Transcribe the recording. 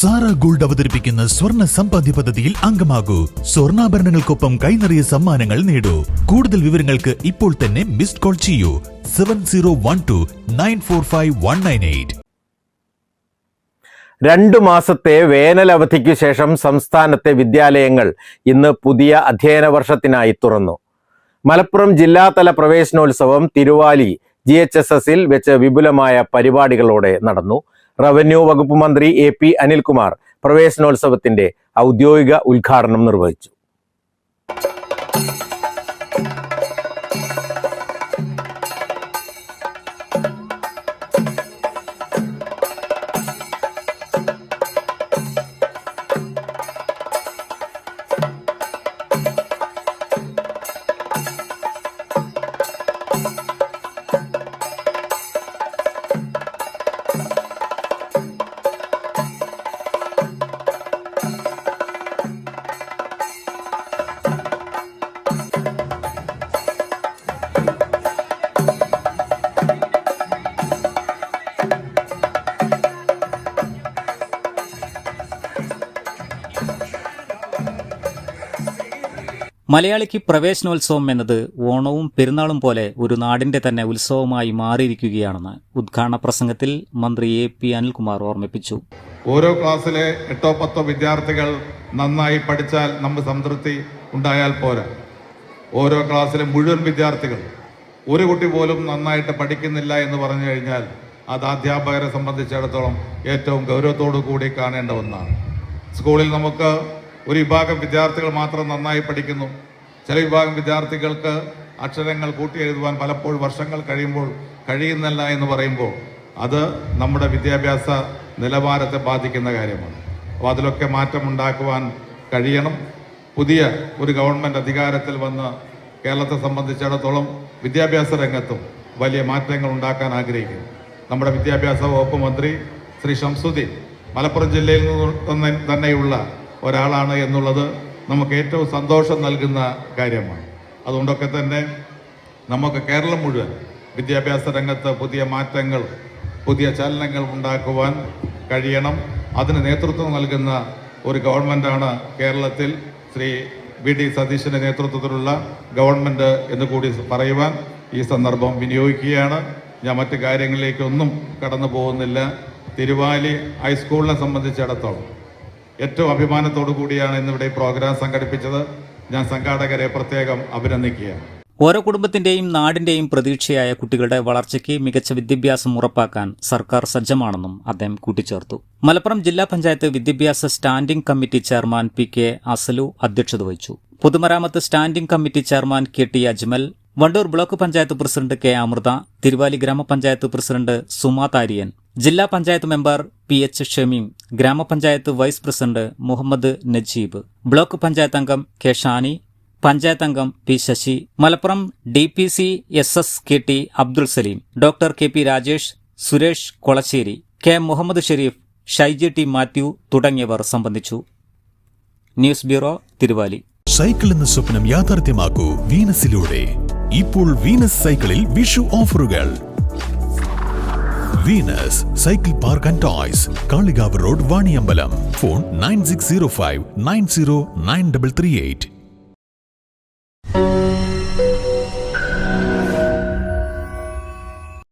Sara gold അവതരിപ്പിക്കുന്ന സ്വർണ്ണ സമ്പാദ്യ പദ്ധതിയിൽ അംഗമാകൂ. സ്വർണ്ണാഭരണങ്ങൾക്കൊപ്പം കൈനിറിയ സമ്മാനങ്ങൾ നേടൂ. കൂടുതൽ വിവരങ്ങൾക്ക് ഇപ്പോൾ തന്നെ മിസ്ഡ് കോൾ ചെയ്യൂ 7012945198. 2 മാസത്തെ വേനലവധിക്കു ശേഷം സംസ്ഥാനത്തെ വിദ്യാലയങ്ങൾ ഇന്ന് പുതിയ അധ്യയന വർഷത്തിനായി തുറന്നു. മലപ്പുറം ജില്ലാതല പ്രവേശനോത്സവം തിരുവാലി GHSSൽ വെച്ച് വിപുലമായ പരിപാടികളോടെ നടന്നു. റവന്യൂ വകുപ്പ് മന്ത്രി AP അനിൽകുമാർ പ്രവേശനോത്സവത്തിന്റെ ഔദ്യോഗിക ഉദ്ഘാടനം നിർവഹിച്ചു. മലയാളിക്ക് പ്രവേശനോത്സവം എന്നത് ഓണവും പെരുന്നാളും പോലെ ഒരു നാടിന്റെ തന്നെ ഉത്സവമായി മാറിയിരിക്കുകയാണെന്ന് ഉദ്ഘാടന പ്രസംഗത്തിൽ മന്ത്രി AP അനിൽകുമാർ ഓർമ്മിപ്പിച്ചു. ഓരോ ക്ലാസ്സിലെ 8-10 വിദ്യാർത്ഥികൾ നന്നായി പഠിച്ചാൽ നമുക്ക് സംതൃപ്തി ഉണ്ടായാൽ പോരാ. ഓരോ ക്ലാസ്സിലെ മുഴുവൻ വിദ്യാർത്ഥികൾ ഒരു കുട്ടി പോലും നന്നായിട്ട് പഠിക്കുന്നില്ല എന്ന് പറഞ്ഞു കഴിഞ്ഞാൽ അത് അധ്യാപകരെ സംബന്ധിച്ചിടത്തോളം ഏറ്റവും ഗൗരവത്തോടു കൂടി കാണേണ്ട ഒന്നാണ്. സ്കൂളിൽ നമുക്ക് ഒരു വിഭാഗം വിദ്യാർത്ഥികൾ മാത്രം നന്നായി പഠിക്കുന്നു. ചില വിഭാഗം വിദ്യാർത്ഥികൾക്ക് അക്ഷരങ്ങൾ കൂട്ടി എഴുതുവാൻ പലപ്പോഴും വർഷങ്ങൾ കഴിയുമ്പോൾ കഴിയുന്നില്ല എന്ന് പറയുമ്പോൾ അത് നമ്മുടെ വിദ്യാഭ്യാസ നിലവാരത്തെ ബാധിക്കുന്ന കാര്യമാണ്. അപ്പോൾ അതിലൊക്കെ മാറ്റമുണ്ടാക്കുവാൻ കഴിയണം. പുതിയ ഒരു ഗവൺമെൻറ് അധികാരത്തിൽ വന്ന് കേരളത്തെ സംബന്ധിച്ചിടത്തോളം വിദ്യാഭ്യാസ രംഗത്തും വലിയ മാറ്റങ്ങൾ ഉണ്ടാക്കാൻ ആഗ്രഹിക്കുന്നു. നമ്മുടെ വിദ്യാഭ്യാസ വകുപ്പ് മന്ത്രി ശ്രീ ഷംസുദ്ദീൻ മലപ്പുറം ജില്ലയിൽ നിന്ന് തന്നെയുള്ള ഒരാളാണ് എന്നുള്ളത് നമുക്ക് ഏറ്റവും സന്തോഷം നൽകുന്ന കാര്യമാണ്. അതുകൊണ്ടൊക്കെ തന്നെ നമുക്ക് കേരളം മുഴുവൻ വിദ്യാഭ്യാസ രംഗത്ത് പുതിയ മാറ്റങ്ങൾ, പുതിയ ചലനങ്ങൾ ഉണ്ടാക്കുവാൻ കഴിയണം. അതിന് നേതൃത്വം നൽകുന്ന ഒരു ഗവൺമെൻറ്റാണ് കേരളത്തിൽ ശ്രീ VD സതീശൻ്റെ നേതൃത്വത്തിലുള്ള ഗവൺമെൻറ് എന്ന് കൂടി പറയുവാൻ ഈ സന്ദർഭം വിനിയോഗിക്കുകയാണ്. ഞാൻ മറ്റു കാര്യങ്ങളിലേക്കൊന്നും കടന്നു പോകുന്നില്ല. തിരുവാലി ഹൈസ്കൂളിനെ സംബന്ധിച്ചിടത്തോളം ഏറ്റവും അഭിമാനത്തോടു കൂടിയാണ് ഇന്നിവിടെ പ്രോഗ്രാം സംഘടിപ്പിച്ചത്. ഞാൻ സംഘാടകരെ പ്രത്യേകം അഭിനന്ദിക്കുകയാണ്. ഓരോ കുടുംബത്തിന്റെയും നാടിന്റെയും പ്രതീക്ഷയായ കുട്ടികളുടെ വളർച്ചയ്ക്ക് മികച്ച വിദ്യാഭ്യാസം ഉറപ്പാക്കാൻ സർക്കാർ സജ്ജമാണെന്നും അദ്ദേഹം കൂട്ടിച്ചേർത്തു. മലപ്പുറം ജില്ലാ പഞ്ചായത്ത് വിദ്യാഭ്യാസ standing committee chairman PK Asalu അധ്യക്ഷത വഹിച്ചു. പൊതുമരാമത്ത് standing committee chairman KT Ajmal, Wandoor block panchayat president K Amrutha, Thiruvali ഗ്രാമപഞ്ചായത്ത് പ്രസിഡന്റ് സുമാ താരിയൻ, ജില്ലാ പഞ്ചായത്ത് മെമ്പർ PH ഷമീം, ഗ്രാമപഞ്ചായത്ത് vice president Muhammad Najeeb, block panchayat അംഗം K ഷാനി, പഞ്ചായത്ത് അംഗം P Sasi, Malappuram DPC SS KT Abdul Saleem, doctor KP Rajesh, Suresh Kolassery, K Muhammad Shareef, Shaiji T Mathew തുടങ്ങിയവർ സംബന്ധിച്ചു. News bureau, Thiruvali. സൈക്കിൾ എന്ന സ്വപ്നം യാഥാർത്ഥ്യമാക്കൂ വീനസിലൂടെ. ഇപ്പോൾ വീനസ് സൈക്കിളിൽ വിഷു ഓഫറുകൾ. Venus cycle park and toys, Kalikavu road, Vaniyambalam. Phone 9605 909338.